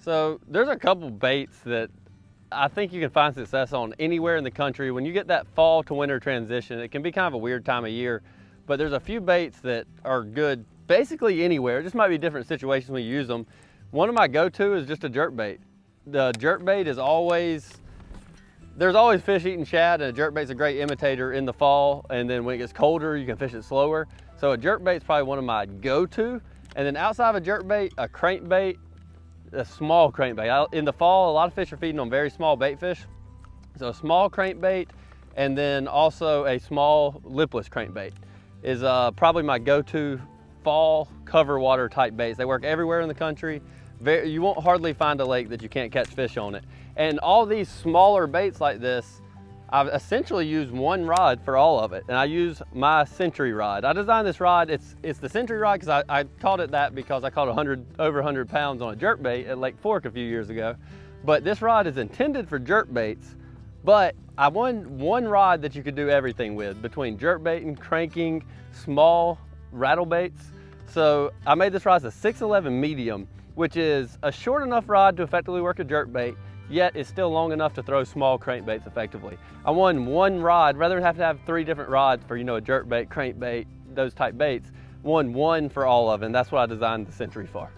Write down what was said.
So there's a couple baits that I think you can find success on anywhere in the country. When you get that fall to winter transition, it can be kind of a weird time of year, but there's a few baits that are good basically anywhere. It just might be different situations when you use them. One of my go-to is just a jerk bait. The jerk bait is there's always fish eating shad, and a jerk bait's a great imitator in the fall, and then when it gets colder, you can fish it slower. So a jerk bait's probably one of my go-to. And then outside of a jerk bait, a crankbait, a small crankbait. In the fall, a lot of fish are feeding on very small bait fish. So a small crankbait, and then also a small lipless crankbait is probably my go-to fall cover water type baits. They work everywhere in the country. You won't hardly find a lake that you can't catch fish on it. And all these smaller baits like this, I've essentially used one rod for all of it, and I use my Century rod. I designed this rod, it's the Century rod because I called it that because I caught over 100 pounds on a jerk bait at Lake Fork a few years ago. But this rod is intended for jerk baits, but I wanted one rod that you could do everything with, between jerk baiting, cranking, small rattle baits. So I made this rod as a 6'11" medium, which is a short enough rod to effectively work a jerk bait, yet it's still long enough to throw small crankbaits effectively. I wanted one rod, rather than have to have 3 different rods for, a jerk bait, crankbait, those type baits, one for all of it, and that's what I designed the Century for.